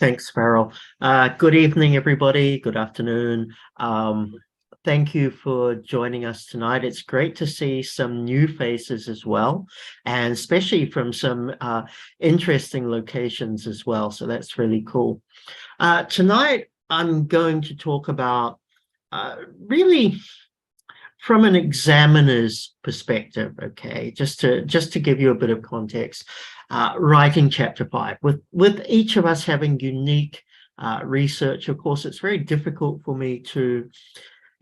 Thanks, Farrell. Good evening, everybody. Good afternoon. Thank you for joining us tonight. It's great to see some new faces as well, and especially from some interesting locations as well. So that's really cool. Tonight, I'm going to talk about really from an examiner's perspective, okay, just to give you a bit of context, writing chapter 5, with each of us having unique research. Of course, it's very difficult for me to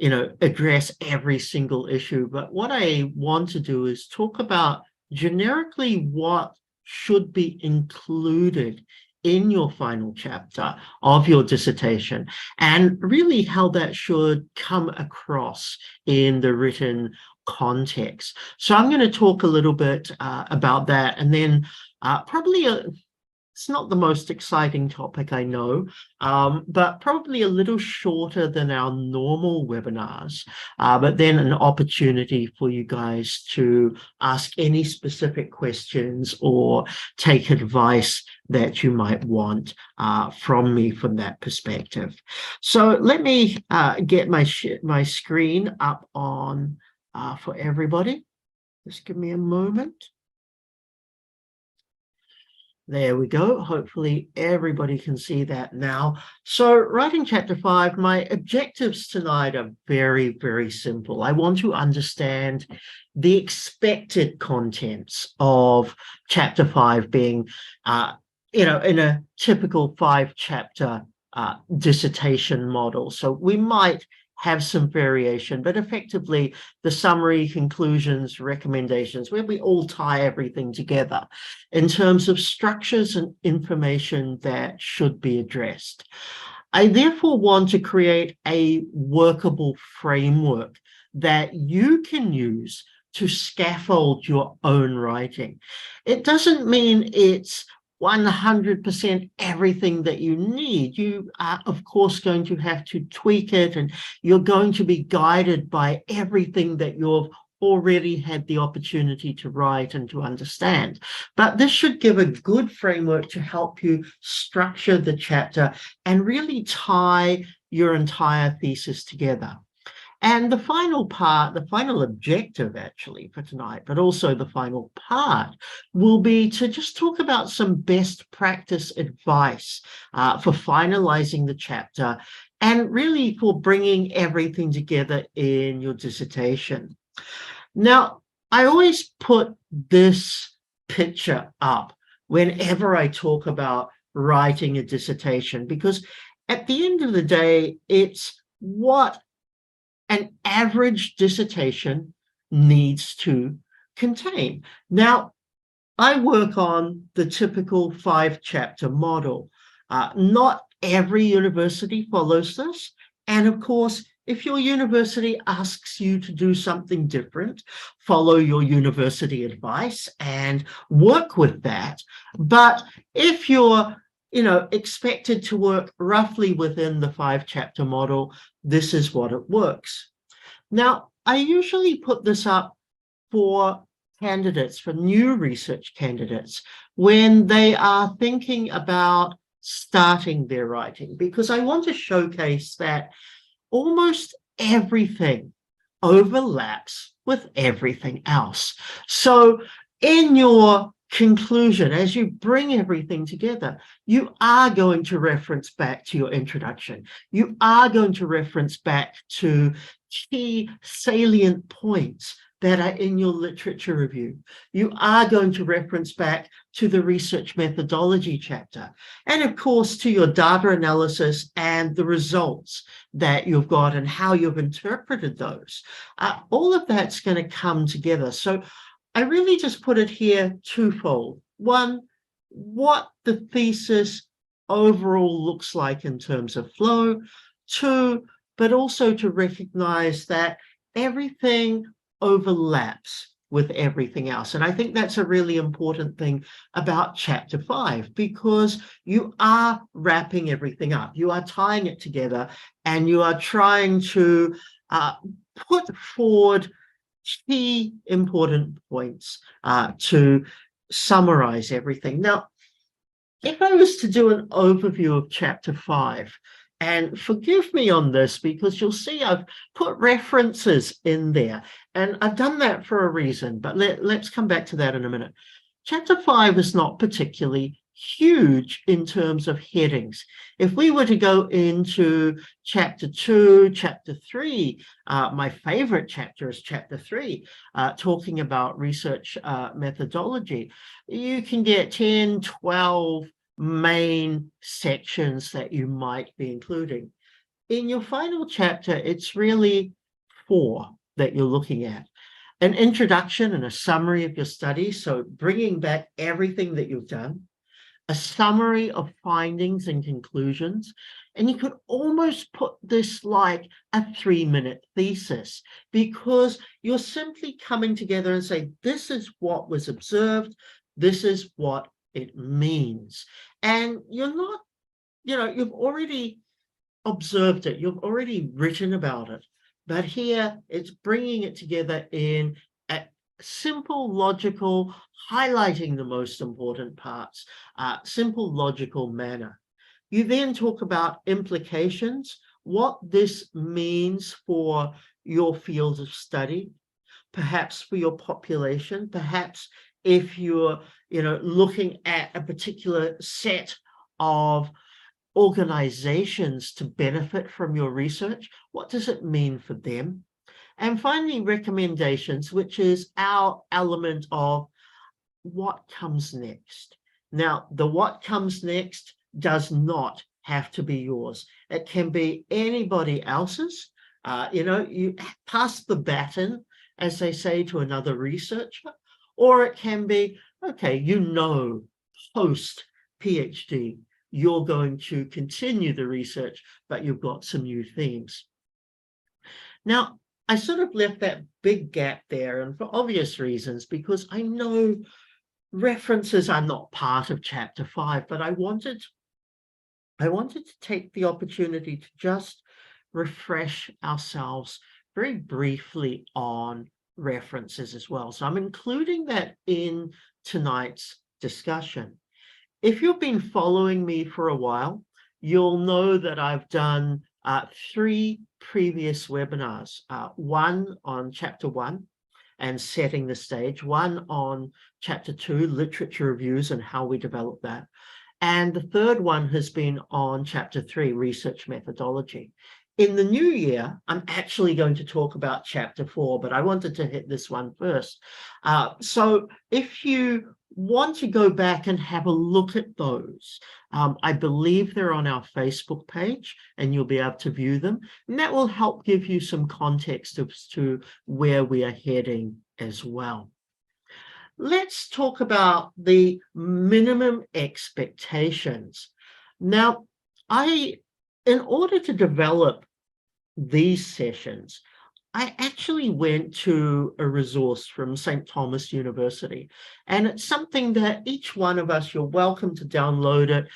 address every single issue, but what I want to do is talk about generically what should be included in your final chapter of your dissertation, and really how that should come across in the written context. So I'm going to talk a little bit about that, and then probably it's not the most exciting topic, I know, but probably a little shorter than our normal webinars, but then an opportunity for you guys to ask any specific questions or take advice that you might want from me from that perspective. So let me get my screen up on for everybody. Just give me a moment. There we go. Hopefully everybody can see that now. So writing chapter 5, my objectives tonight are very, very simple. I want to understand the expected contents of chapter 5 being, in a typical 5-chapter dissertation model. So we might have some variation, but effectively the summary, conclusions, recommendations, where we all tie everything together in terms of structures and information that should be addressed. I therefore want to create a workable framework that you can use to scaffold your own writing. It doesn't mean it's 100% everything that you need. You are, of course, going to have to tweak it, and you're going to be guided by everything that you've already had the opportunity to write and to understand. But this should give a good framework to help you structure the chapter and really tie your entire thesis together. And the final part, the final objective actually for tonight, but also the final part, will be to just talk about some best practice advice for finalizing the chapter and really for bringing everything together in your dissertation. Now, I always put this picture up whenever I talk about writing a dissertation, because at the end of the day, it's what an average dissertation needs to contain. Now, I work on the typical 5-chapter model. Not every university follows this. And of course, if your university asks you to do something different, follow your university advice and work with that. But if you're expected to work roughly within the 5-chapter model, this is what it works. Now, I usually put this up for candidates, for new research candidates, when they are thinking about starting their writing, because I want to showcase that almost everything overlaps with everything else. So in your conclusion, as you bring everything together, you are going to reference back to your introduction. You are going to reference back to key salient points that are in your literature review. You are going to reference back to the research methodology chapter, and of course to your data analysis and the results that you've got and how you've interpreted those. All of that's going to come together. So I really just put it here twofold. One, what the thesis overall looks like in terms of flow. Two, but also to recognize that everything overlaps with everything else. And I think that's a really important thing about chapter 5, because you are wrapping everything up. You are tying it together, and you are trying to put forward key important points to summarize everything. Now, if I was to do an overview of chapter 5, and forgive me on this because you'll see I've put references in there, and I've done that for a reason, but let's come back to that in a minute. Chapter 5 is not particularly huge in terms of headings. If we were to go into chapter 2, chapter 3, my favorite chapter is chapter 3, talking about research methodology. You can get 10, 12 main sections that you might be including. In your final chapter, it's really 4 that you're looking at. An introduction and a summary of your study, so bringing back everything that you've done, a summary of findings and conclusions, and you could almost put this like a 3-minute thesis, because you're simply coming together and say, this is what was observed, this is what it means. And you're not, you've already observed it, you've already written about it, but here it's bringing it together in a simple, logical, highlighting the most important parts, simple, logical manner. You then talk about implications, what this means for your field of study, perhaps for your population, perhaps if you're, looking at a particular set of organizations to benefit from your research, what does it mean for them? And finally, recommendations, which is our element of what comes next. Now, the what comes next does not have to be yours. It can be anybody else's. You pass the baton, as they say, to another researcher, or it can be, okay, post PhD, you're going to continue the research, but you've got some new themes. Now, I sort of left that big gap there, and for obvious reasons, because I know references are not part of chapter 5, but I wanted to take the opportunity to just refresh ourselves very briefly on references as well. So I'm including that in tonight's discussion. If you've been following me for a while, you'll know that I've done 3 previous webinars, one on chapter 1 and setting the stage, one on chapter 2, literature reviews and how we develop that. And the third one has been on chapter 3, research methodology. In the new year, I'm actually going to talk about chapter 4, but I wanted to hit this one first. So if you want to go back and have a look at those, I believe they're on our Facebook page and you'll be able to view them. And that will help give you some context as to where we are heading as well. Let's talk about the minimum expectations. Now, in order to develop these sessions, I actually went to a resource from St. Thomas University, and it's something that each one of us, you're welcome to download it.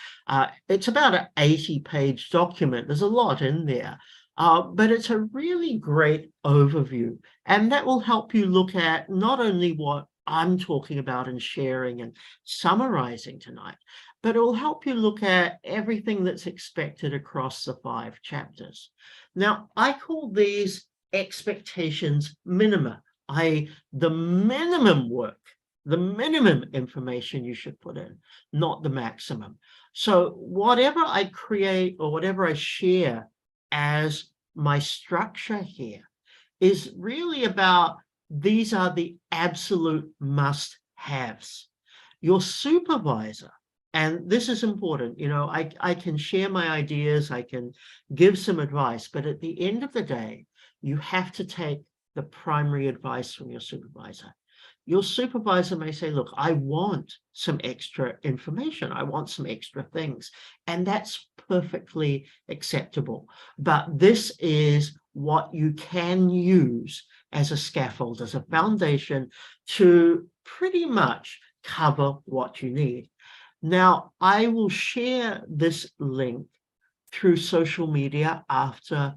It's about an 80-page document. There's a lot in there, but it's a really great overview, and that will help you look at not only what I'm talking about and sharing and summarizing tonight, but it will help you look at everything that's expected across the 5 chapters. Now, I call these expectations minima, i.e. the minimum work, the minimum information you should put in, not the maximum. So whatever I create or whatever I share as my structure here is really about, these are the absolute must-haves. Your supervisor, and this is important, I can share my ideas, I can give some advice, but at the end of the day, you have to take the primary advice from your supervisor. Your supervisor may say, look, I want some extra information, I want some extra things, and that's perfectly acceptable. But this is what you can use as a scaffold, as a foundation to pretty much cover what you need. Now, I will share this link through social media after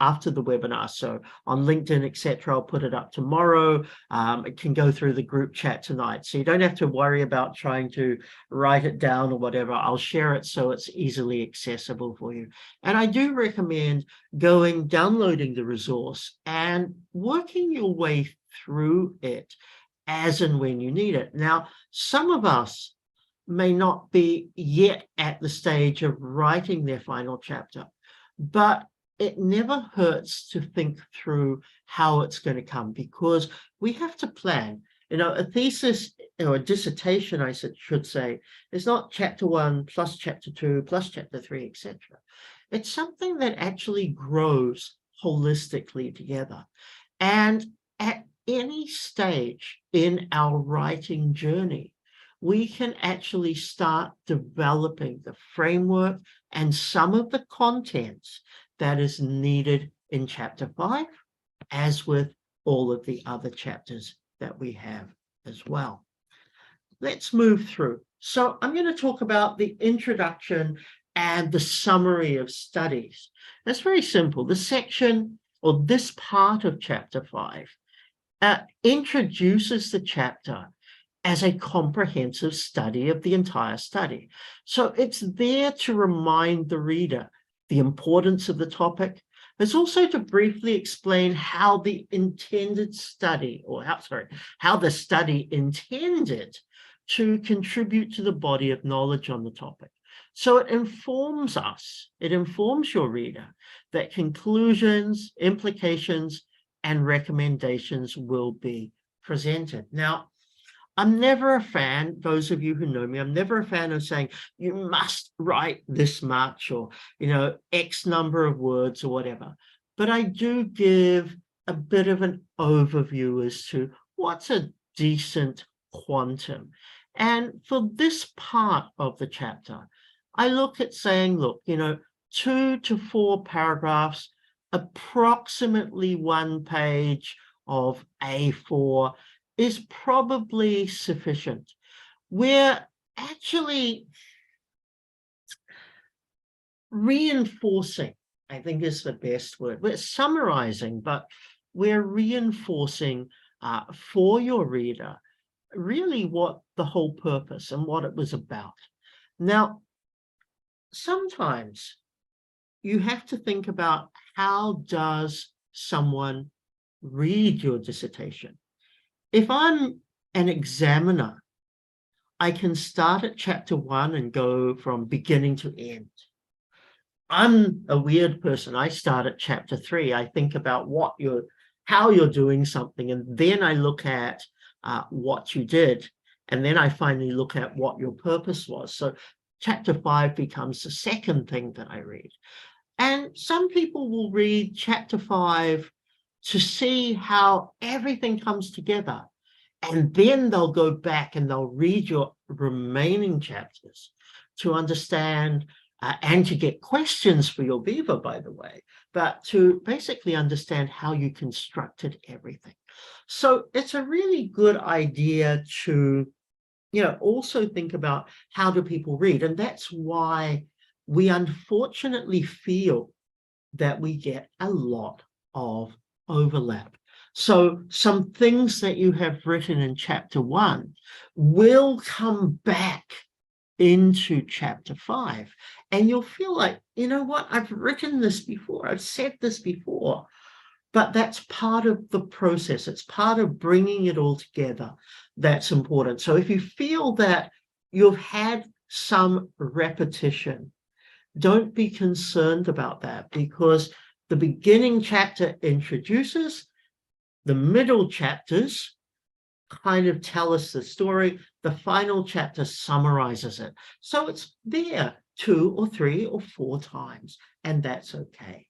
after the webinar. So on LinkedIn, etc., I'll put it up tomorrow. It can go through the group chat tonight. So you don't have to worry about trying to write it down or whatever. I'll share it so it's easily accessible for you. And I do recommend downloading the resource and working your way through it as and when you need it. Now, some of us may not be yet at the stage of writing their final chapter, but it never hurts to think through how it's going to come, because we have to plan. A thesis or a dissertation, I should say, is not chapter 1 plus chapter 2 plus chapter 3, etc. It's something that actually grows holistically together. And at any stage in our writing journey, we can actually start developing the framework and some of the contents that is needed in chapter 5, as with all of the other chapters that we have as well. Let's move through. So I'm going to talk about the introduction and the summary of studies. That's very simple. The section, or this part of chapter 5, introduces the chapter as a comprehensive study of the entire study. So it's there to remind the reader the importance of the topic. It's also to briefly explain how the intended study, or how the study intended to contribute to the body of knowledge on the topic. So it informs us, it informs your reader that conclusions, implications, and recommendations will be presented. Now, I'm never a fan, those of you who know me, I'm never a fan of saying you must write this much, or, X number of words or whatever. But I do give a bit of an overview as to what's a decent quantum. And for this part of the chapter, I look at saying, look, 2 to 4 paragraphs, approximately 1 page of A4 is probably sufficient. We're actually reinforcing, I think is the best word. We're summarizing, but we're reinforcing for your reader really what the whole purpose and what it was about. Now, sometimes you have to think about, how does someone read your dissertation? If I'm an examiner, I can start at chapter 1 and go from beginning to end. I'm a weird person. I start at chapter 3. I think about how you're doing something, and then I look at what you did, and then I finally look at what your purpose was. So chapter 5 becomes the second thing that I read. And some people will read chapter 5 to see how everything comes together. And then they'll go back and they'll read your remaining chapters to understand and to get questions for your Viva, by the way, but to basically understand how you constructed everything. So it's a really good idea to, also think about, how do people read? And that's why we unfortunately feel that we get a lot of overlap. So some things that you have written in chapter 1 will come back into chapter 5, and you'll feel like, what, I've written this before, I've said this before, but that's part of the process. It's part of bringing it all together that's important. So if you feel that you've had some repetition, don't be concerned about that, because the beginning chapter introduces, the middle chapters kind of tell us the story, the final chapter summarizes it. So it's there 2 or 3 or 4 times, and that's okay.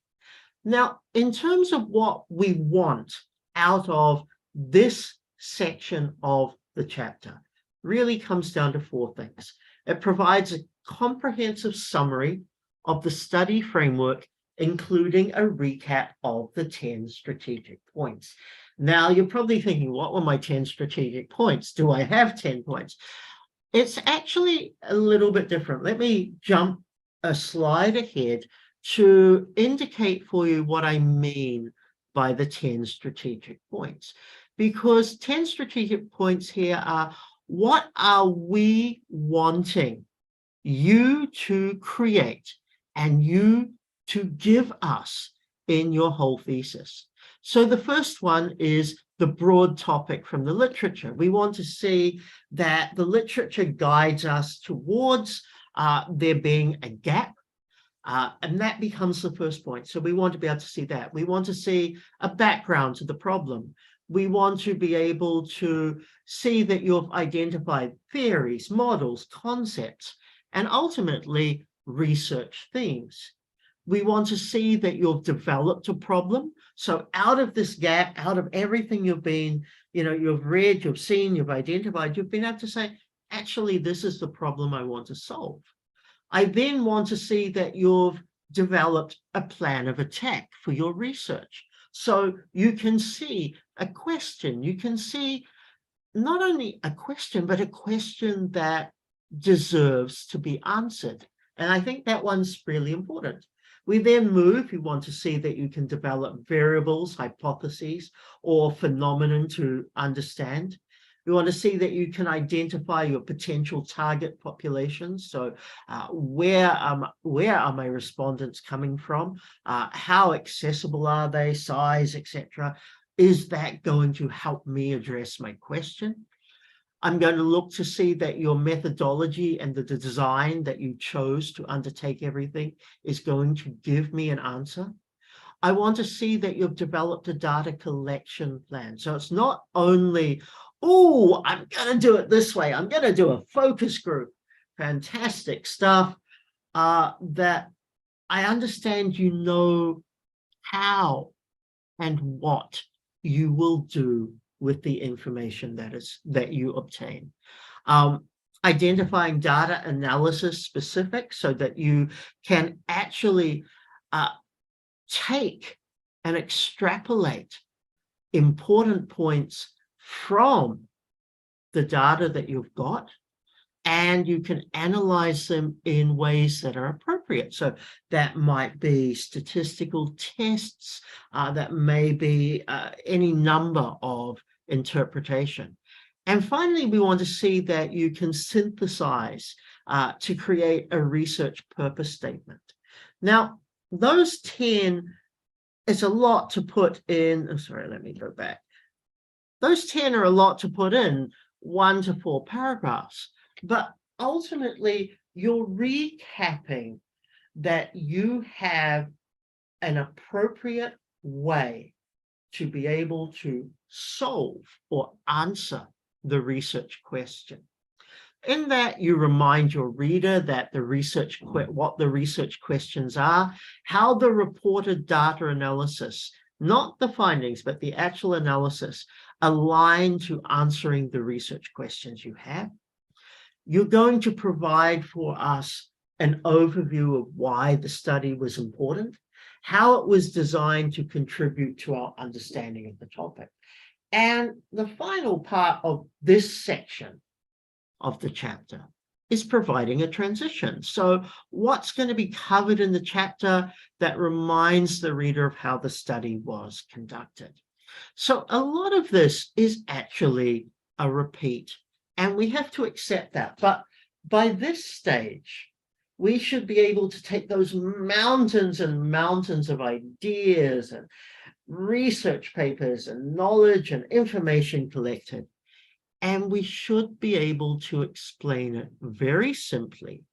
Now, in terms of what we want out of this section of the chapter, really comes down to 4 things. It provides a comprehensive summary of the study framework, including a recap of the 10 strategic points. Now, you're probably thinking, what were my 10 strategic points? Do I have 10 points? It's actually a little bit different. Let me jump a slide ahead to indicate for you what I mean by the 10 strategic points. Because 10 strategic points here are, what are we wanting you to create and you to give us in your whole thesis? So the first one is the broad topic from the literature. We want to see that the literature guides us towards there being a gap, and that becomes the first point. So we want to be able to see that. We want to see a background to the problem. We want to be able to see that you've identified theories, models, concepts, and ultimately research themes. We want to see that you've developed a problem. So out of this gap, out of everything you've been, you've read, you've seen, you've identified, you've been able to say, actually, this is the problem I want to solve. I then want to see that you've developed a plan of attack for your research. So you can see a question, you can see not only a question, but a question that deserves to be answered. And I think that one's really important. We then move, you want to see that you can develop variables, hypotheses, or phenomenon to understand. We want to see that you can identify your potential target populations. So where are my respondents coming from? How accessible are they, size, etc.? Is that going to help me address my question? I'm going to look to see that your methodology and the design that you chose to undertake everything is going to give me an answer. I want to see that you've developed a data collection plan. So it's not only, oh, I'm going to do it this way. I'm going to do a focus group. Fantastic stuff. That I understand you know how and what you will do with the information that you obtain. Identifying data analysis specific so that you can actually take and extrapolate important points from the data that you've got, and you can analyze them in ways that are appropriate. So that might be statistical tests, that may be any number of interpretation. And finally, we want to see that you can synthesize to create a research purpose statement. Now, those 10 is a lot to put in. Oh, sorry, let me go back. Those 10 are a lot to put in 1 to 4 paragraphs, but ultimately you're recapping that you have an appropriate way to be able to solve or answer the research question. In that, you remind your reader that what the research questions are, how the reported data analysis, not the findings, but the actual analysis, align to answering the research questions you have. You're going to provide for us an overview of why the study was important, how it was designed to contribute to our understanding of the topic. And the final part of this section of the chapter is providing a transition. So what's going to be covered in the chapter that reminds the reader of how the study was conducted? So a lot of this is actually a repeat, and we have to accept that. But by this stage, we should be able to take those mountains and mountains of ideas and research papers and knowledge and information collected, and we should be able to explain it very simply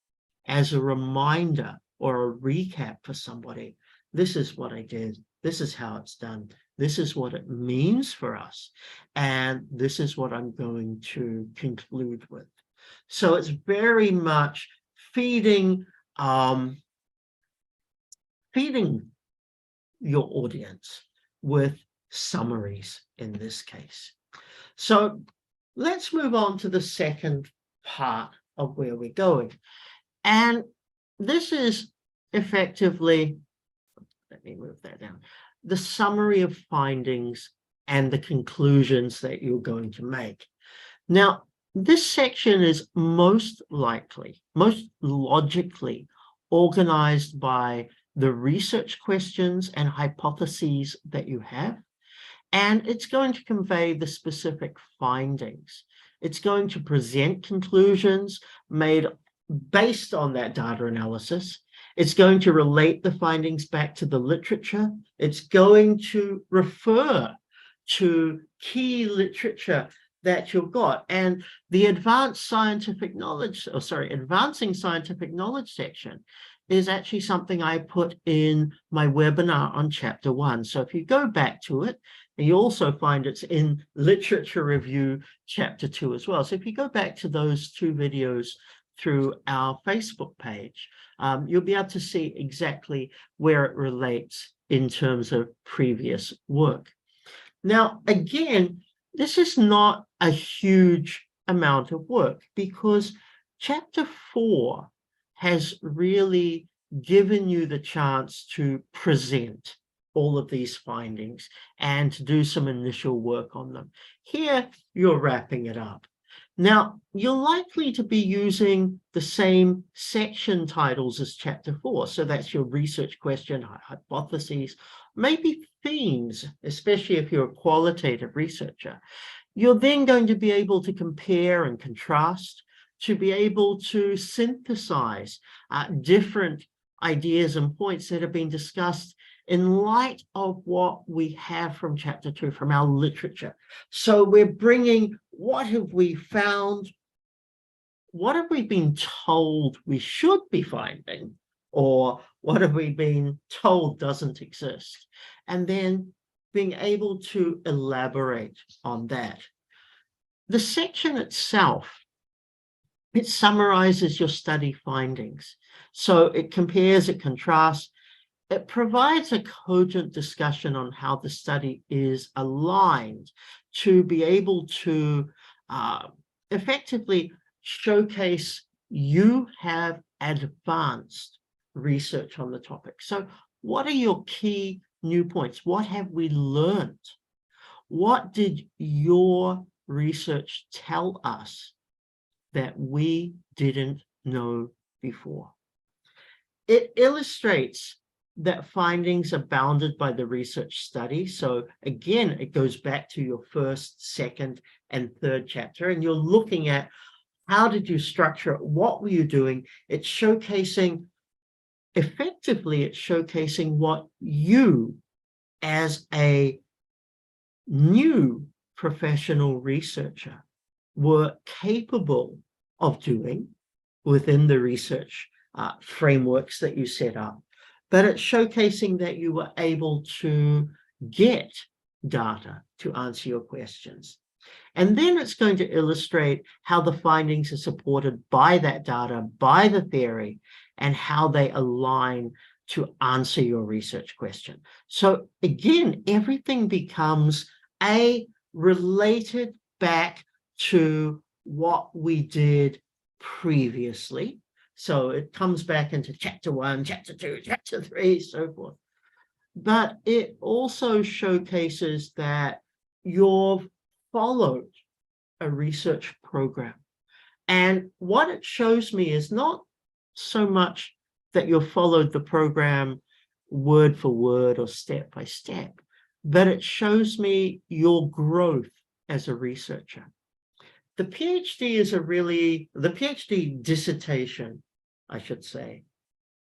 as a reminder or a recap for somebody. This is what I did. This is how it's done. This is what it means for us. And this is what I'm going to conclude with. So it's very much feeding your audience with summaries in this case. So let's move on to the second part of where we're going. And this is effectively, let me move that down, the summary of findings and the conclusions that you're going to make. Now, this section is most logically organized by the research questions and hypotheses that you have, and it's going to convey the specific findings. It's going to present conclusions made based on that data analysis. It's going to relate the findings back to the literature. It's going to refer to key literature that you've got. And the advancing scientific knowledge section is actually something I put in my webinar on chapter 1. So if you go back to it, and you also find it's in literature review chapter 2 as well. So if you go back to those 2 videos through our Facebook page, you'll be able to see exactly where it relates in terms of previous work. Now, again, this is not a huge amount of work because chapter 4 has really given you the chance to present all of these findings and to do some initial work on them. Here, you're wrapping it up. Now, you're likely to be using the same section titles as chapter 4. So that's your research question, hypotheses, maybe themes, especially if you're a qualitative researcher. You're then going to be able to compare and contrast, to be able to synthesize different ideas and points that have been discussed in light of what we have from chapter 2, from our literature. So we're bringing, what have we found? What have we been told we should be finding? Or what have we been told doesn't exist? And then being able to elaborate on that. The section itself, it summarizes your study findings. So it compares, it contrasts, it provides a cogent discussion on how the study is aligned to be able to effectively showcase you have advanced research on the topic. So what are your key new points? What have we learned? What did your research tell us that we didn't know before? It illustrates that findings are bounded by the research study. So again, it goes back to your first, second, and third chapter, and you're looking at how did you structure it? What were you doing? It's showcasing, effectively, it's showcasing what you, as a new professional researcher, were capable of doing within the research frameworks that you set up. But it's showcasing that you were able to get data to answer your questions. And then it's going to illustrate how the findings are supported by that data, by the theory, and how they align to answer your research question. So again, everything becomes related back to what we did previously. So it comes back into chapter 1, chapter 2, chapter 3, so forth. But it also showcases that you've followed a research program. And what it shows me is not so much that you've followed the program word for word or step by step, but it shows me your growth as a researcher. The PhD the PhD dissertation, I should say,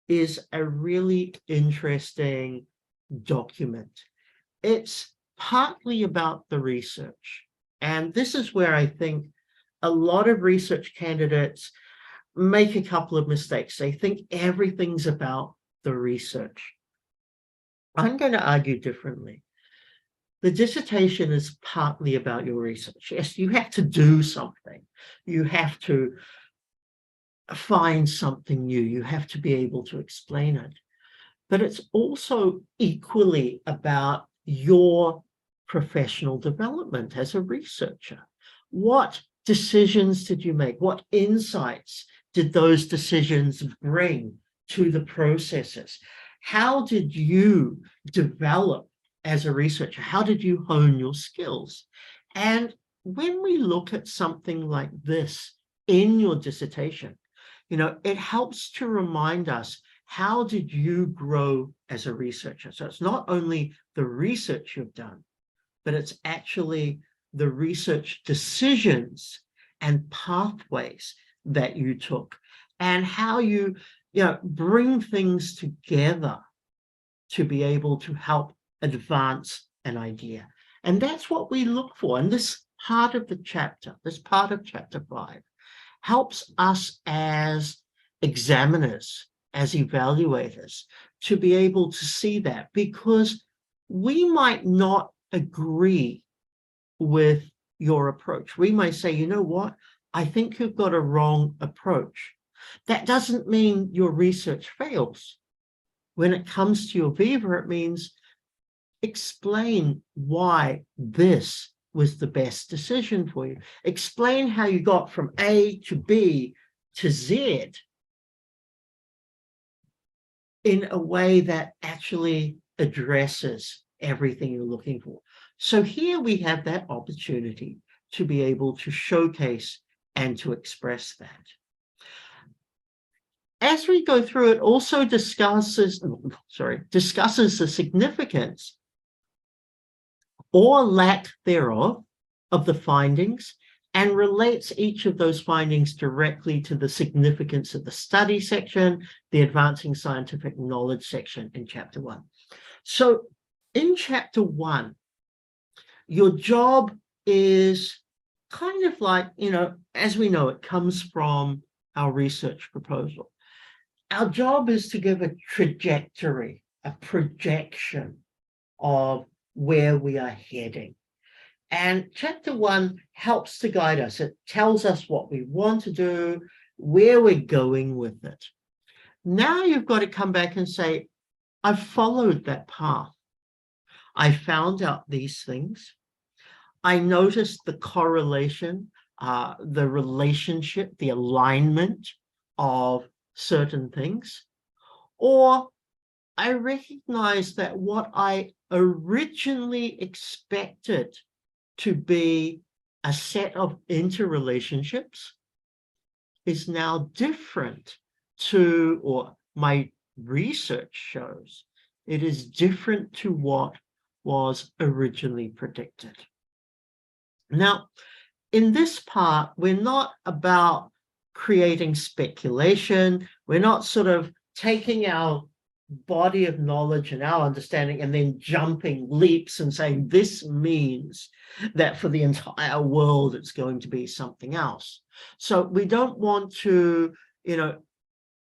is a really interesting document. It's partly about the research. And this is where I think a lot of research candidates make a couple of mistakes. They think everything's about the research. I'm going to argue differently. The dissertation is partly about your research. Yes, you have to do something. You have to find something new. You have to be able to explain it. But it's also equally about your professional development as a researcher. What decisions did you make? What insights did those decisions bring to the processes? How did you develop as a researcher? How did you hone your skills? And when we look at something like this in your dissertation, it helps to remind us how did you grow as a researcher? So it's not only the research you've done, but it's actually the research decisions and pathways that you took, and how you bring things together to be able to help advance an idea. And that's what we look for. And this part of the chapter, this part of chapter 5, helps us as examiners, as evaluators, to be able to see that, because we might not agree with your approach. We might say, you know what, I think you've got a wrong approach. That doesn't mean your research fails. When it comes to your Viva, it means explain why this was the best decision for you. Explain how you got from A to B to Z in a way that actually addresses everything you're looking for. So here we have that opportunity to be able to showcase and to express that. As we go through, it also discusses the significance or lack thereof of the findings, and relates each of those findings directly to the significance of the study section, the advancing scientific knowledge section in chapter 1. So in chapter 1, your job is kind of like, as we know, it comes from our research proposal. Our job is to give a trajectory, a projection of where we are heading. And chapter 1 helps to guide us. It tells us what we want to do, where we're going with it. Now you've got to come back and say, I've followed that path. I found out these things. I noticed the correlation, the relationship, the alignment of certain things. Or I recognize that what I originally expected to be a set of interrelationships is now different to, or my research shows, it is different to what was originally predicted. Now, in this part, we're not about creating speculation. We're not sort of taking our body of knowledge and our understanding and then jumping leaps and saying this means that for the entire world it's going to be something else. So we don't want to,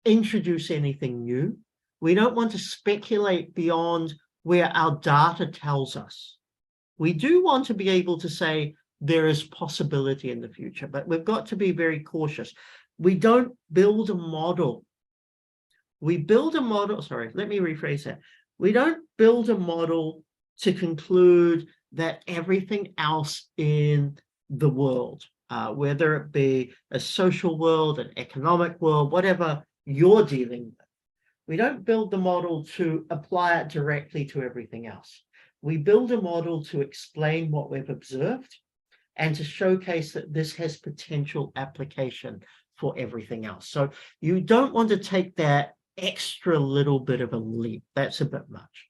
introduce anything new. We don't want to speculate beyond where our data tells us. We do want to be able to say there is possibility in the future, but we've got to be very cautious. We don't build a model. We build a model, let me rephrase that. We don't build a model to conclude that everything else in the world, whether it be a social world, an economic world, whatever you're dealing with, we don't build the model to apply it directly to everything else. We build a model to explain what we've observed and to showcase that this has potential application for everything else. So you don't want to take that extra little bit of a leap. That's a bit much.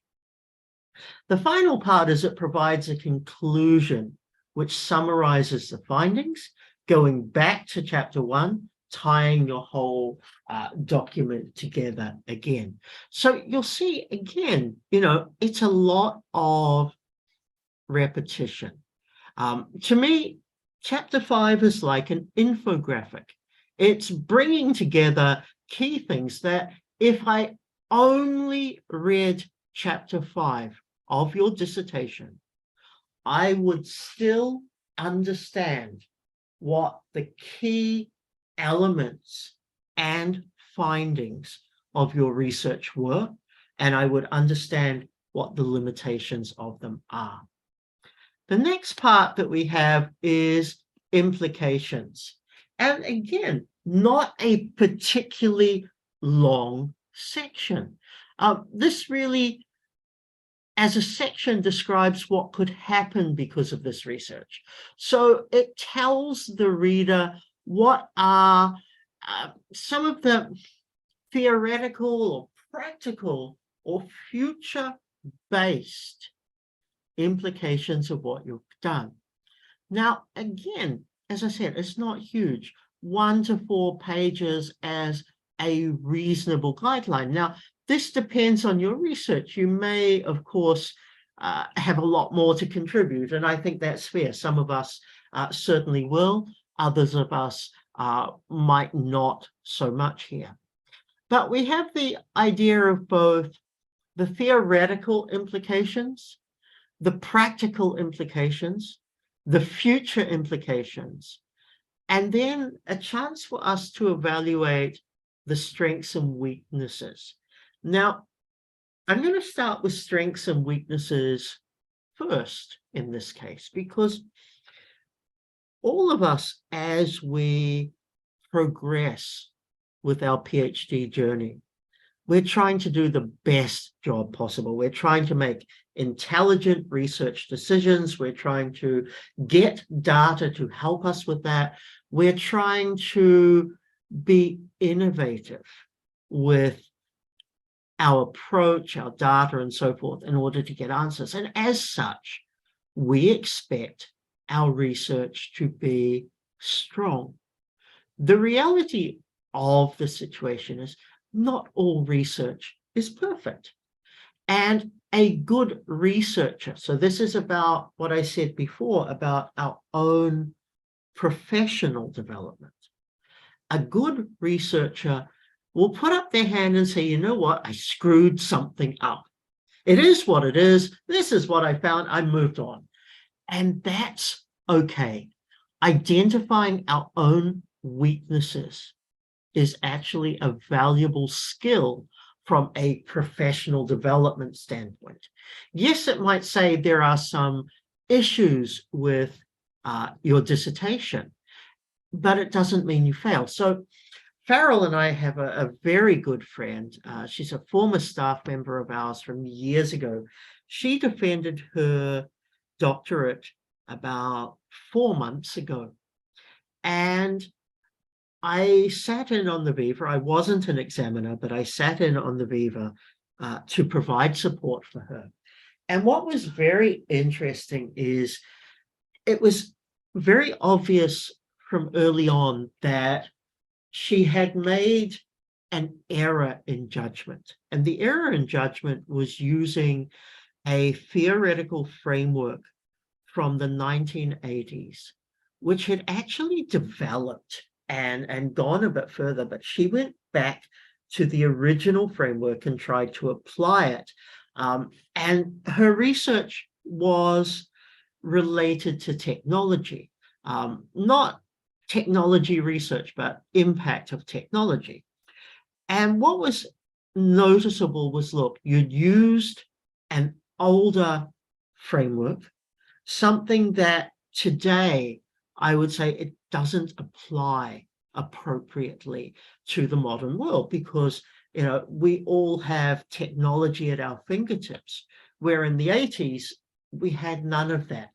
The final part is it provides a conclusion which summarizes the findings, going back to chapter 1, tying your whole document together again. So you'll see again, it's a lot of repetition. To me, chapter 5 is like an infographic. It's bringing together key things that if I only read chapter 5 of your dissertation, I would still understand what the key elements and findings of your research were, and I would understand what the limitations of them are. The next part that we have is implications. And again, not a particularly long section. This really, as a section, describes what could happen because of this research. So it tells the reader what are some of the theoretical or practical or future-based implications of what you've done. Now, again, as I said, it's not huge. 1 to 4 pages as a reasonable guideline. Now, this depends on your research. You may, of course, have a lot more to contribute, and I think that's fair. Some of us certainly will. Others of us might not so much here. But we have the idea of both the theoretical implications, the practical implications, the future implications, and then a chance for us to evaluate the strengths and weaknesses. Now, I'm going to start with strengths and weaknesses first in this case, because all of us, as we progress with our PhD journey, we're trying to do the best job possible. We're trying to make intelligent research decisions. We're trying to get data to help us with that. We're trying to be innovative with our approach, our data, and so forth in order to get answers. And as such, we expect our research to be strong. The reality of the situation is not all research is perfect. And a good researcher, so this is about what I said before about our own professional development. A good researcher will put up their hand and say, you know what, I screwed something up. It is what it is. This is what I found. I moved on. And that's okay. Identifying our own weaknesses is actually a valuable skill from a professional development standpoint. Yes, it might say there are some issues with your dissertation, but it doesn't mean you fail. So Farrell and I have a very good friend. She's a former staff member of ours from years ago. She defended her doctorate about 4 months ago. And I sat in on the Viva. I wasn't an examiner, but I sat in on the Viva to provide support for her. And what was very interesting is it was very obvious from early on that she had made an error in judgment. And the error in judgment was using a theoretical framework from the 1980s, which had actually developed and gone a bit further, but she went back to the original framework and tried to apply it. And her research was related to technology, not technology research, but impact of technology. And what was noticeable was, look, you'd used an older framework, something that today I would say it doesn't apply appropriately to the modern world, because we all have technology at our fingertips, where in the 80s we had none of that.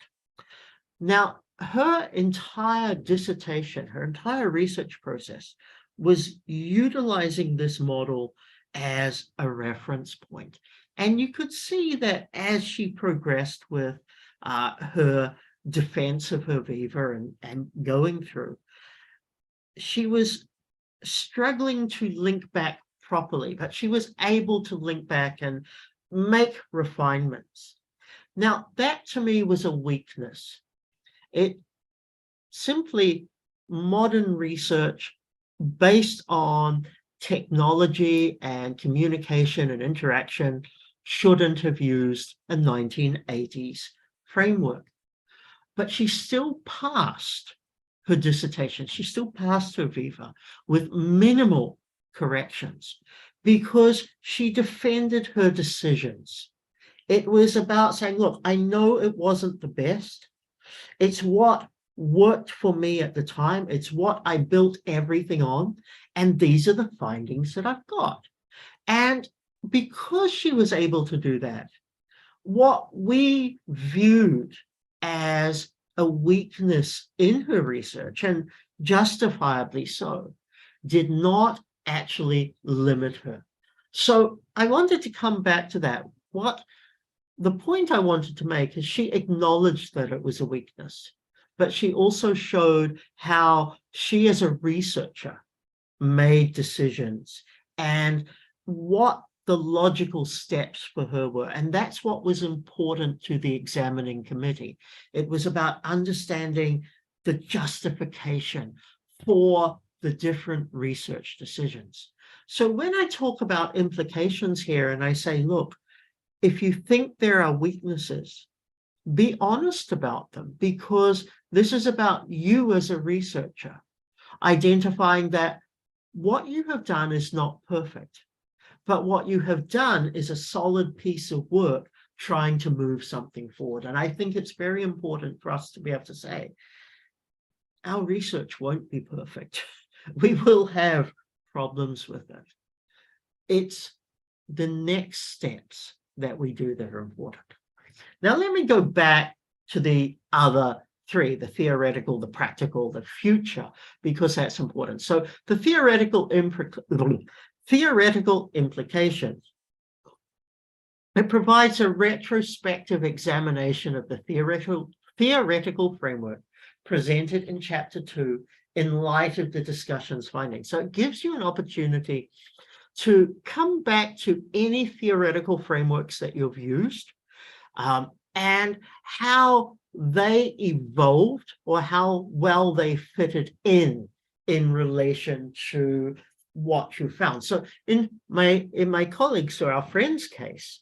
Now, her entire dissertation, her entire research process was utilizing this model as a reference point. And you could see that as she progressed with her defense of her Viva and going through, she was struggling to link back properly, but she was able to link back and make refinements. Now, that to me was a weakness. It simply, modern research based on technology and communication and interaction shouldn't have used a 1980s framework. But she still passed her dissertation. She still passed her Viva with minimal corrections because she defended her decisions. It was about saying, look, I know it wasn't the best. It's what worked for me at the time. It's what I built everything on. And these are the findings that I've got. And because she was able to do that, what we viewed as a weakness in her research, and justifiably so, did not actually limit her. So I wanted to come back to that. The point I wanted to make is she acknowledged that it was a weakness, but she also showed how she as a researcher made decisions and what the logical steps for her were. And that's what was important to the examining committee. It was about understanding the justification for the different research decisions. So when I talk about implications here and I say, look, if you think there are weaknesses, be honest about them, because this is about you as a researcher, identifying that what you have done is not perfect, but what you have done is a solid piece of work trying to move something forward. And I think it's very important for us to be able to say, our research won't be perfect. We will have problems with it. It's the next steps that we do that are important. Now, let me go back to the other three, the theoretical, the practical, the future, because that's important. So the theoretical implications, it provides a retrospective examination of the theoretical framework presented in chapter 2 in light of the discussion's findings. So it gives you an opportunity to come back to any theoretical frameworks that you've used, and how they evolved or how well they fitted in relation to what you found. So in my colleagues or our friend's case,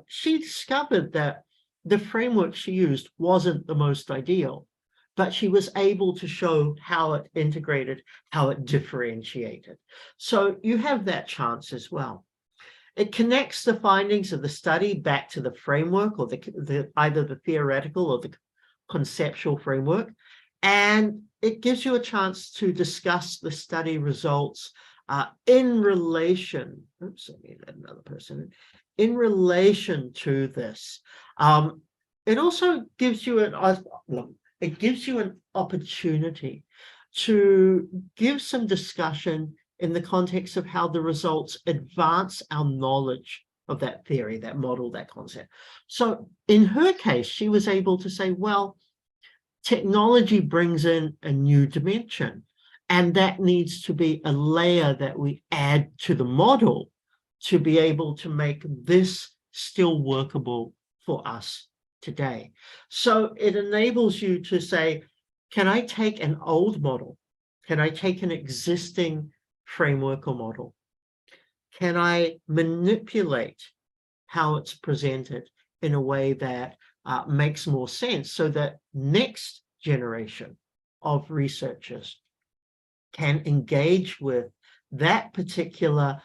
she discovered that the framework she used wasn't the most ideal, but she was able to show how it integrated, how it differentiated. So you have that chance as well. It connects the findings of the study back to the framework, or either the theoretical or the conceptual framework, and it gives you a chance to discuss the study results in relation. Oops, let me let another person in relation to this. It also gives you an opportunity to give some discussion in the context of how the results advance our knowledge of that theory, that model, that concept. So in her case, she was able to say, well, technology brings in a new dimension, and that needs to be a layer that we add to the model to be able to make this still workable for us today. So it enables you to say, can I take an old model? Can I take an existing framework or model? Can I manipulate how it's presented in a way that makes more sense, so that next generation of researchers can engage with that particular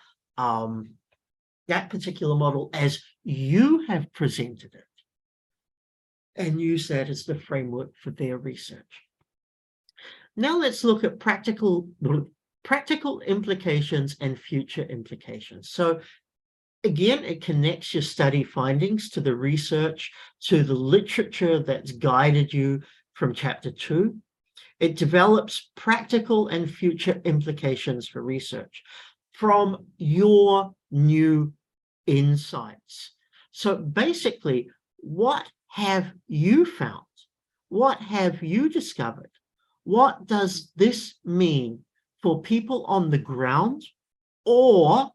model as you have presented it, and use that as the framework for their research. Now let's look at practical implications and future implications. So again, it connects your study findings to the research, to the literature that's guided you from chapter 2. It develops practical and future implications for research from your new insights. So basically, what have you found? What have you discovered? What does this mean for people on the ground, or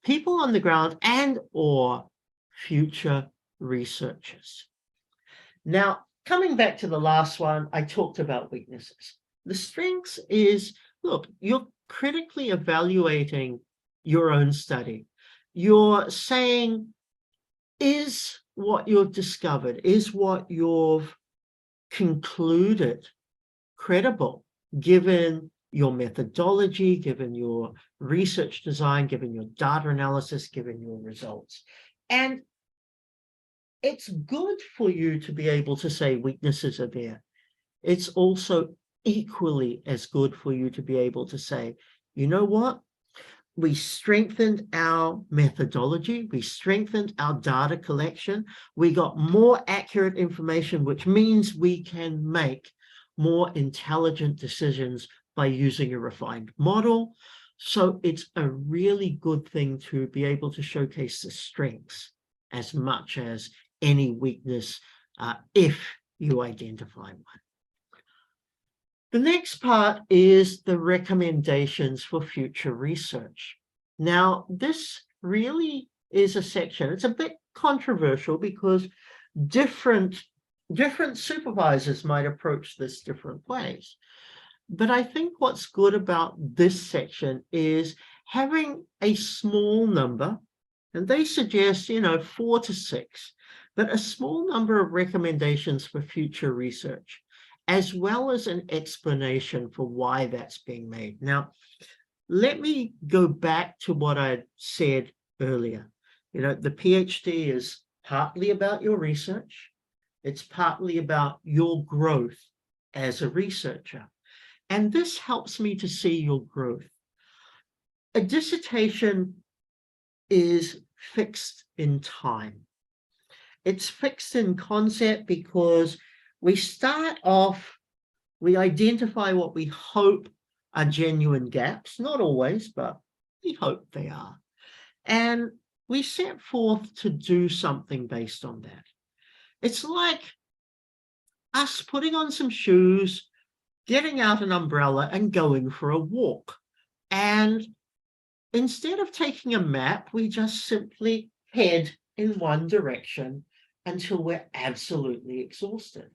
people on the ground and or future researchers? Now, coming back to the last one, I talked about weaknesses. The strengths is, look, you're critically evaluating your own study. You're saying, is what you've discovered, is what you've concluded credible, given your methodology, given your research design, given your data analysis, given your results? And it's good for you to be able to say weaknesses are there. It's also equally as good for you to be able to say, you know what? We strengthened our methodology, we strengthened our data collection, we got more accurate information, which means we can make more intelligent decisions by using a refined model. So it's a really good thing to be able to showcase the strengths as much as any weakness, if you identify one. The next part is the recommendations for future research. Now, this really is a section, it's a bit controversial because different supervisors might approach this different ways. But I think what's good about this section is having a small number, and they suggest, 4 to 6, but a small number of recommendations for future research, as well as an explanation for why that's being made. Now, let me go back to what I said earlier. The PhD is partly about your research. It's partly about your growth as a researcher. And this helps me to see your growth. A dissertation is fixed in time. It's fixed in concept because we start off, we identify what we hope are genuine gaps, not always, but we hope they are. And we set forth to do something based on that. It's like us putting on some shoes, getting out an umbrella and going for a walk. And instead of taking a map, we just simply head in one direction until we're absolutely exhausted.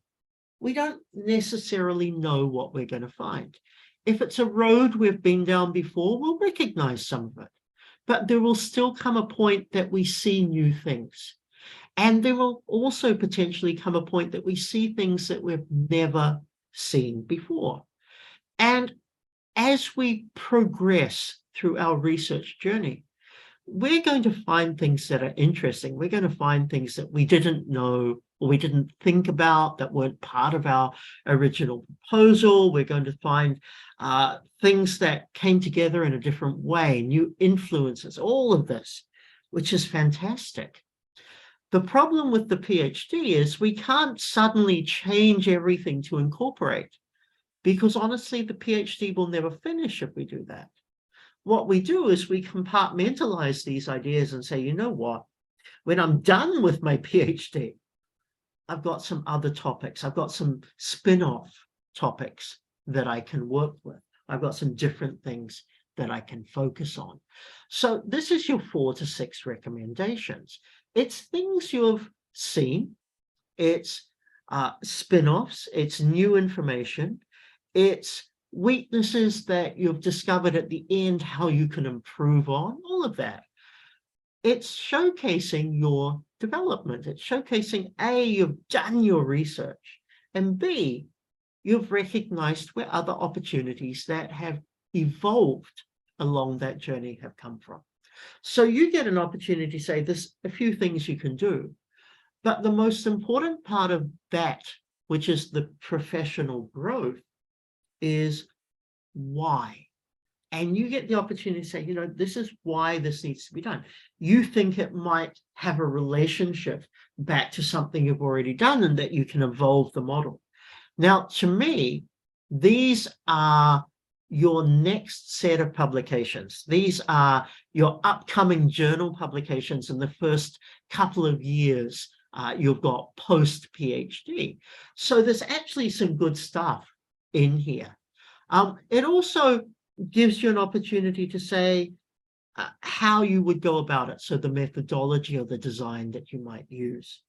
We don't necessarily know what we're going to find. If it's a road we've been down before, we'll recognize some of it. But there will still come a point that we see new things. And there will also potentially come a point that we see things that we've never seen before. And as we progress through our research journey, we're going to find things that are interesting. We're going to find things that we didn't know or we didn't think about, that weren't part of our original proposal. We're going to find things that came together in a different way, new influences, all of this, which is fantastic. The problem with the PhD is we can't suddenly change everything to incorporate, because honestly, the PhD will never finish if we do that. What we do is we compartmentalize these ideas and say, you know what, when I'm done with my PhD, I've got some other topics. I've got some spin-off topics that I can work with. I've got some different things that I can focus on. So this is your 4 to 6 recommendations. It's things you've seen. It's spin-offs. It's new information. It's weaknesses that you've discovered at the end, how you can improve on, all of that. It's showcasing your development. It's showcasing A, you've done your research, and B, you've recognized where other opportunities that have evolved along that journey have come from. So you get an opportunity to say there's a few things you can do, but the most important part of that, which is the professional growth, is why. And you get the opportunity to say, this is why this needs to be done. You think it might have a relationship back to something you've already done and that you can evolve the model. Now, to me, these are your next set of publications. These are your upcoming journal publications in the first couple of years you've got post-PhD. So there's actually some good stuff in here. It also gives you an opportunity to say how you would go about it. So the methodology or the design that you might use.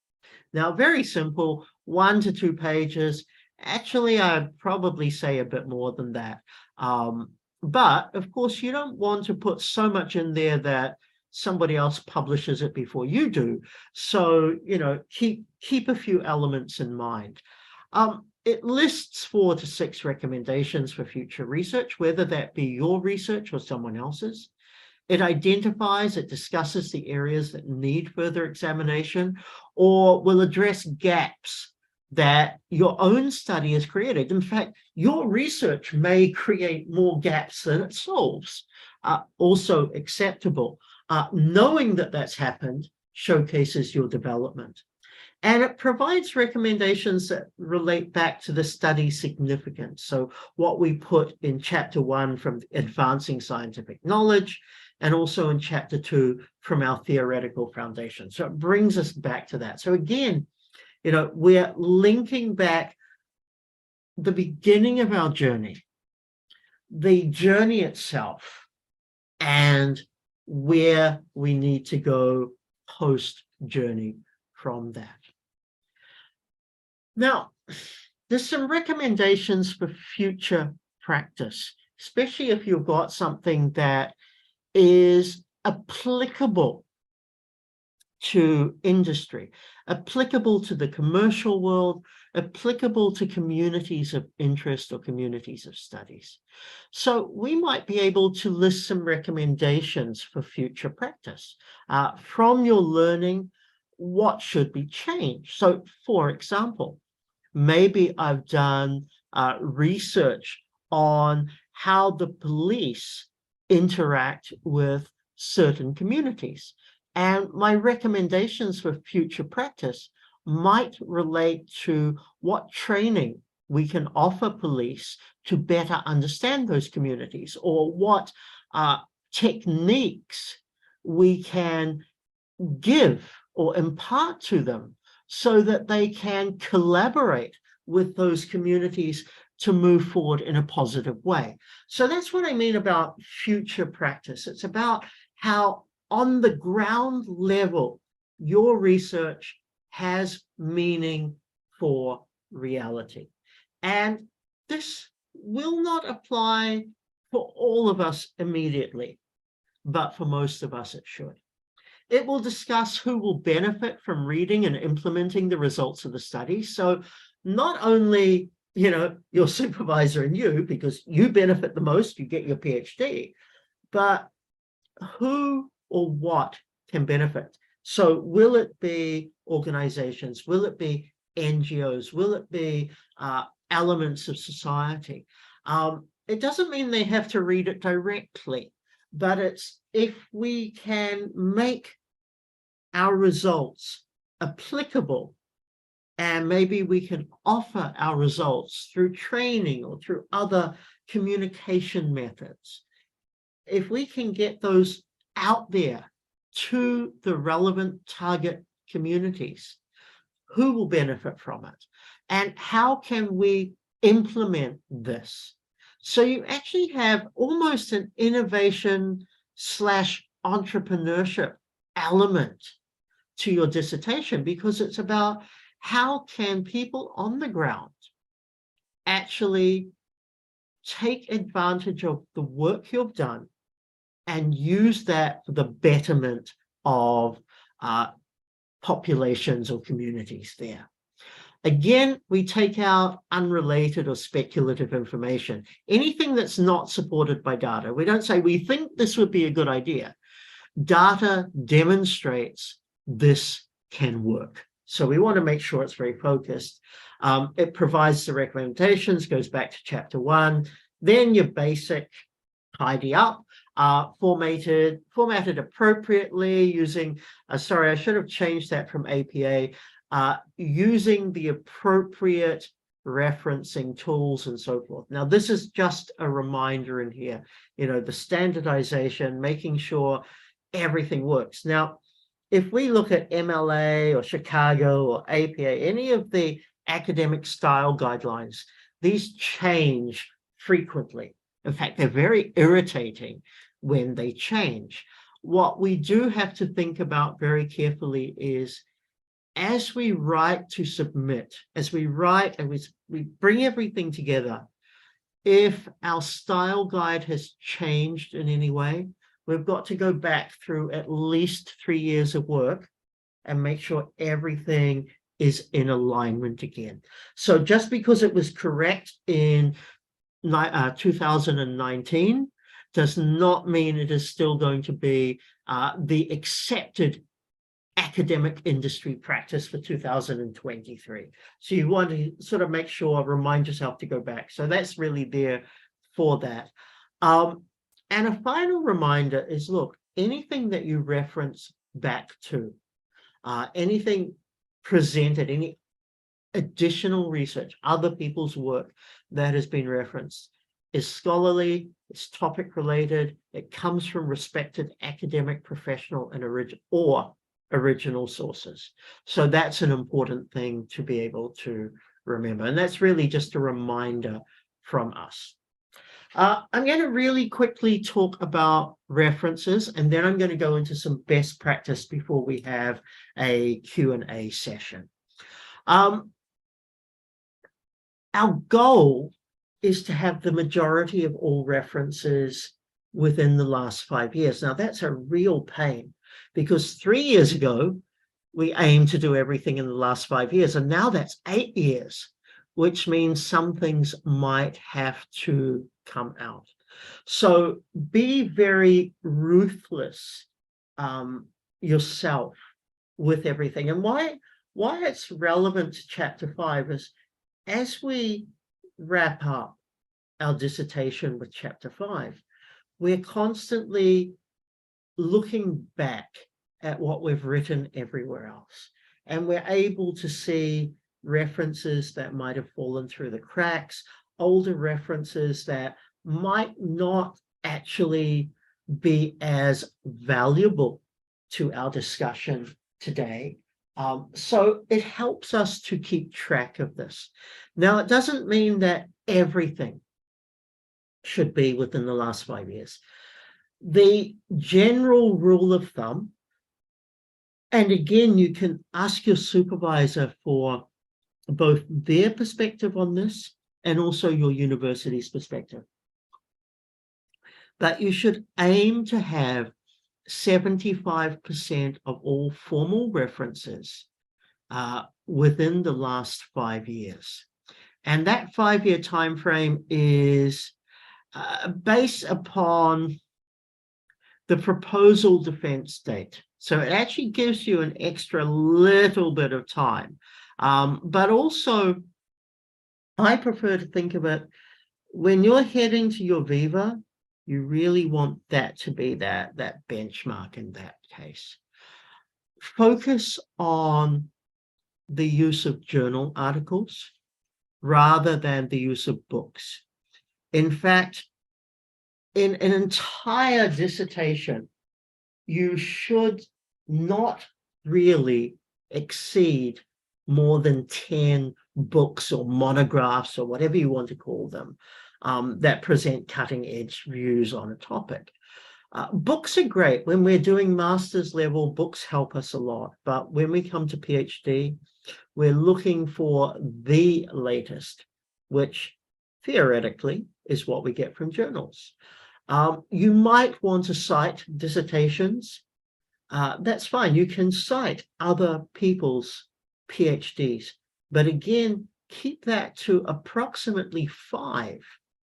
Now, very simple, 1 to 2 pages. Actually, I'd probably say a bit more than that. But of course, you don't want to put so much in there that somebody else publishes it before you do. So, keep a few elements in mind. It lists 4 to 6 recommendations for future research, whether that be your research or someone else's. It identifies, it discusses the areas that need further examination or will address gaps that your own study has created. In fact, your research may create more gaps than it solves. Also acceptable. Knowing that that's happened showcases your development. And it provides recommendations that relate back to the study significance. So what we put in chapter 1 from advancing scientific knowledge, and also in chapter 2 from our theoretical foundation. So it brings us back to that. So again, we're linking back the beginning of our journey, the journey itself, and where we need to go post-journey from that. Now, there's some recommendations for future practice, especially if you've got something that is applicable to industry, applicable to the commercial world, applicable to communities of interest or communities of studies. So we might be able to list some recommendations for future practice. From your learning, what should be changed? So for example, maybe I've done research on how the police interact with certain communities. And my recommendations for future practice might relate to what training we can offer police to better understand those communities, or what techniques we can give or impart to them so that they can collaborate with those communities to move forward in a positive way. So that's what I mean about future practice. It's about how on the ground level, your research has meaning for reality. And this will not apply for all of us immediately, but for most of us it should. It will discuss who will benefit from reading and implementing the results of the study. So not only, your supervisor and you, because you benefit the most, you get your PhD, but who or what can benefit. So will it be organizations? Will it be NGOs? Will it be elements of society? It doesn't mean they have to read it directly, but it's if we can make our results applicable, and maybe we can offer our results through training or through other communication methods. If we can get those out there to the relevant target communities, who will benefit from it? And how can we implement this? So you actually have almost an innovation / entrepreneurship element to your dissertation, because it's about how can people on the ground actually take advantage of the work you've done and use that for the betterment of populations or communities there. Again, we take out unrelated or speculative information, anything that's not supported by data. We don't say, we think this would be a good idea. Data demonstrates this can work. So we want to make sure it's very focused. It provides the recommendations, goes back to chapter 1. Then your basic tidy up, formatted appropriately using, sorry, I should have changed that from APA, using the appropriate referencing tools and so forth. Now, this is just a reminder in here, the standardization, making sure everything works. Now, if we look at MLA or Chicago or APA, any of the academic style guidelines, these change frequently. In fact, they're very irritating when they change. What we do have to think about very carefully is, as we write to submit, as we write and we bring everything together, if our style guide has changed in any way, we've got to go back through at least 3 years of work and make sure everything is in alignment again. So just because it was correct in 2019 does not mean it is still going to be the accepted academic industry practice for 2023. So you want to sort of make sure, remind yourself to go back. So that's really there for that. And a final reminder is, look, anything that you reference back to, anything presented, any additional research, other people's work that has been referenced, is scholarly, it's topic related, it comes from respected academic, professional, and original sources. So that's an important thing to be able to remember. And that's really just a reminder from us. I'm going to really quickly talk about references, and then I'm going to go into some best practice before we have a Q&A session. Our goal is to have the majority of all references within the last 5 years. Now, that's a real pain, because 3 years ago, we aimed to do everything in the last 5 years, and now that's 8 years, which means some things might have to come out. So be very ruthless yourself with everything. And why it's relevant to chapter 5 is, as we wrap up our dissertation with chapter 5, we're constantly looking back at what we've written everywhere else. And we're able to see references that might have fallen through the cracks, older references that might not actually be as valuable to our discussion today. So it helps us to keep track of this. Now, it doesn't mean that everything should be within the last 5 years. The general rule of thumb, and again, you can ask your supervisor for both their perspective on this and also your university's perspective, but you should aim to have 75% of all formal references within the last 5 years. And that 5-year time frame is based upon the proposal defense date. So it actually gives you an extra little bit of time. But also, I prefer to think of it, when you're heading to your Viva, you really want that to be that benchmark in that case. Focus on the use of journal articles rather than the use of books. In fact, in an entire dissertation, you should not really exceed more than 10 books or monographs or whatever you want to call them that present cutting-edge views on a topic. Books are great. When we're doing master's level, books help us a lot. But when we come to PhD, we're looking for the latest, which theoretically is what we get from journals. You might want to cite dissertations. That's fine. You can cite other people's PhDs, but again, keep that to approximately 5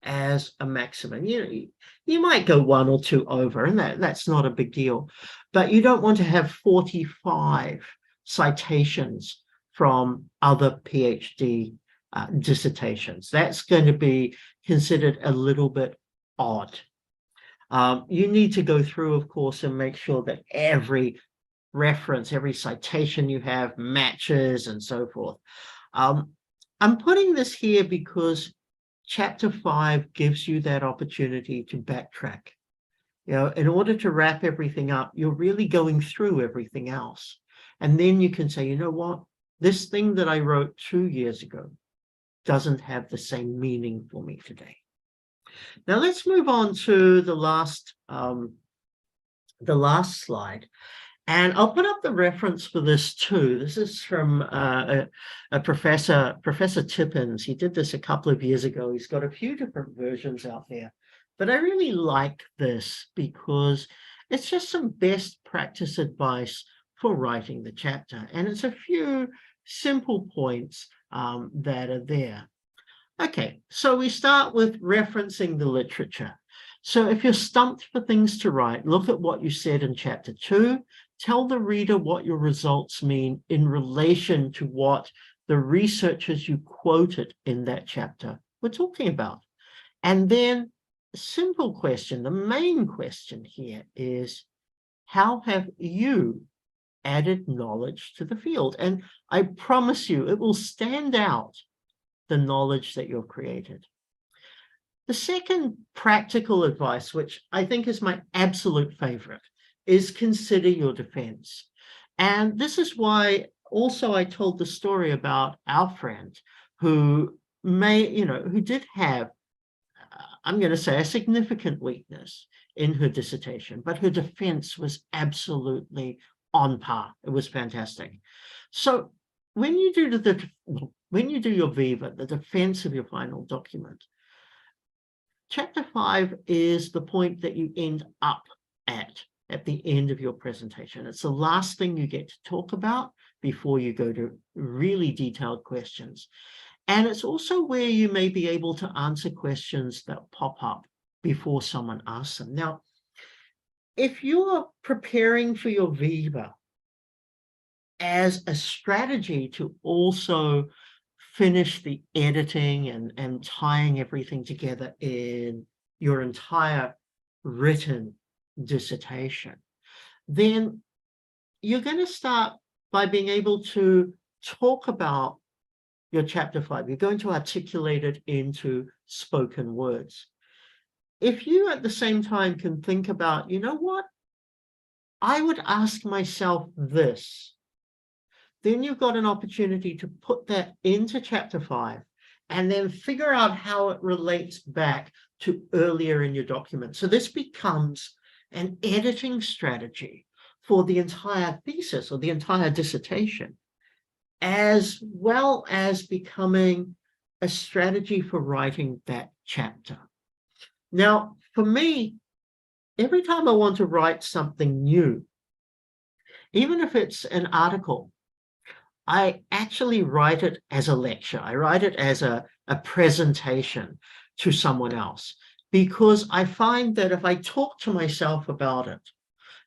as a maximum. You might go 1 or 2 over, and that's not a big deal, but you don't want to have 45 citations from other PhD dissertations. That's going to be considered a little bit odd. You need to go through, of course, and make sure that every reference, every citation you have matches and so forth. I'm putting this here because chapter 5 gives you that opportunity to backtrack. In order to wrap everything up, you're really going through everything else. And then you can say, you know what, this thing that I wrote 2 years ago doesn't have the same meaning for me today. Now let's move on to the last slide. And I'll put up the reference for this too. This is from a professor, Professor Tippins. He did this a couple of years ago. He's got a few different versions out there. But I really like this because it's just some best practice advice for writing the chapter. And it's a few simple points that are there. Okay, so we start with referencing the literature. So if you're stumped for things to write, look at what you said in chapter 2. Tell the reader what your results mean in relation to what the researchers you quoted in that chapter were talking about. And then a simple question, the main question here is, how have you added knowledge to the field. And I promise you, it will stand out, the knowledge that you've created. The second practical advice, which I think is my absolute favorite, is consider your defense. And this is why also I told the story about our friend who who did have, I'm going to say, a significant weakness in her dissertation, but her defense was absolutely on par. It was fantastic. So when you do your viva, the defense of your final document, Chapter 5 is the point that you end up at the end of your presentation. It's the last thing you get to talk about before you go to really detailed questions. And it's also where you may be able to answer questions that pop up before someone asks them. Now, if you're preparing for your viva as a strategy to also finish the editing and tying everything together in your entire written dissertation, then you're going to start by being able to talk about your chapter 5. You're going to articulate it into spoken words. If you at the same time can think about, you know what, I would ask myself this, then you've got an opportunity to put that into chapter 5 and then figure out how it relates back to earlier in your document. So this becomes an editing strategy for the entire thesis or the entire dissertation, as well as becoming a strategy for writing that chapter. Now, for me, every time I want to write something new, even if it's an article, I actually write it as a lecture. I write it as a presentation to someone else, because I find that if I talk to myself about it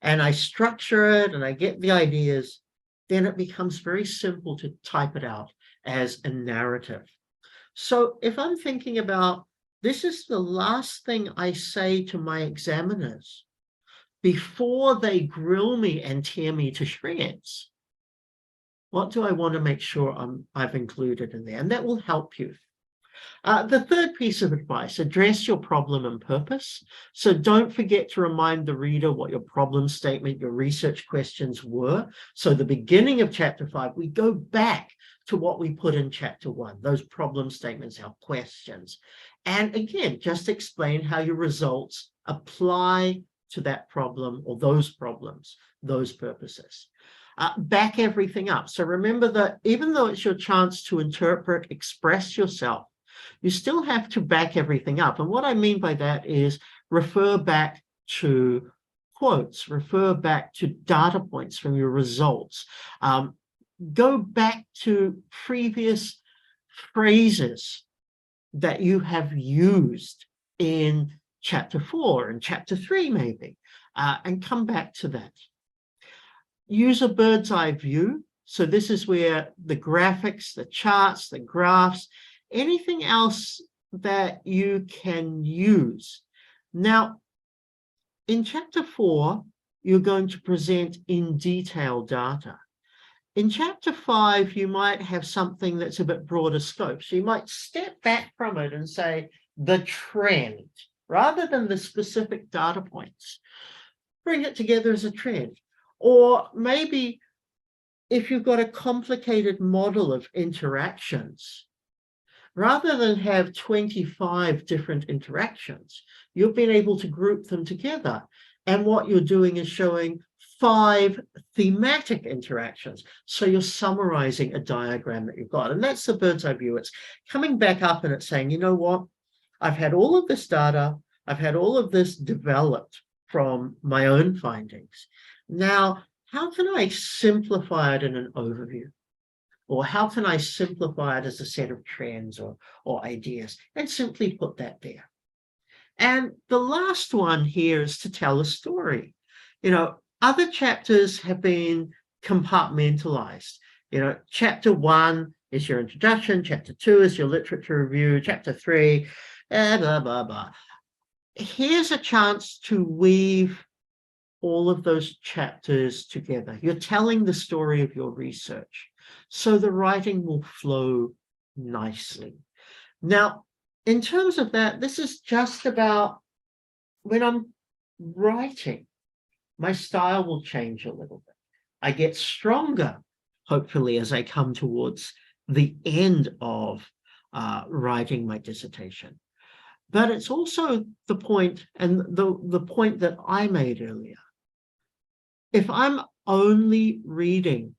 and I structure it and I get the ideas, then it becomes very simple to type it out as a narrative. So if I'm thinking about, this is the last thing I say to my examiners before they grill me and tear me to shreds, what do I want to make sure I've included in there? And that will help you. The third piece of advice, address your problem and purpose. So don't forget to remind the reader what your problem statement, your research questions were. So the beginning of chapter 5, we go back to what we put in chapter 1, those problem statements, our questions. And again, just explain how your results apply to that problem or those problems, those purposes. Back everything up. So remember that even though it's your chance to interpret, express yourself, you still have to back everything up. And what I mean by that is refer back to quotes, refer back to data points from your results, go back to previous phrases that you have used in chapter 4 and chapter 3 maybe, and come back to that. Use a bird's eye view. So this is where the graphics, the charts, the graphs, anything else that you can use. Now, in chapter 4, you're going to present in detail data. In chapter 5, you might have something that's a bit broader scope. So you might step back from it and say the trend, rather than the specific data points. Bring it together as a trend. Or maybe if you've got a complicated model of interactions, rather than have 25 different interactions, you've been able to group them together. And what you're doing is showing 5 thematic interactions. So you're summarizing a diagram that you've got. And that's the bird's eye view. It's coming back up and it's saying, you know what? I've had all of this data. I've had all of this developed from my own findings. Now, how can I simplify it in an overview? Or how can I simplify it as a set of trends or ideas? And simply put that there. And the last one here is to tell a story. You know, other chapters have been compartmentalized. You know, chapter 1 is your introduction, chapter 2 is your literature review, chapter 3, blah, blah, blah. Here's a chance to weave all of those chapters together. You're telling the story of your research, so the writing will flow nicely. Now, in terms of that, this is just about when I'm writing, my style will change a little bit. I get stronger, hopefully, as I come towards the end of writing my dissertation. But it's also the point, and the point that I made earlier. If I'm only reading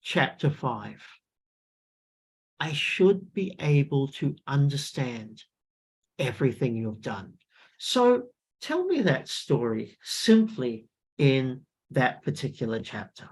chapter 5, I should be able to understand everything you've done. So tell me that story simply in that particular chapter.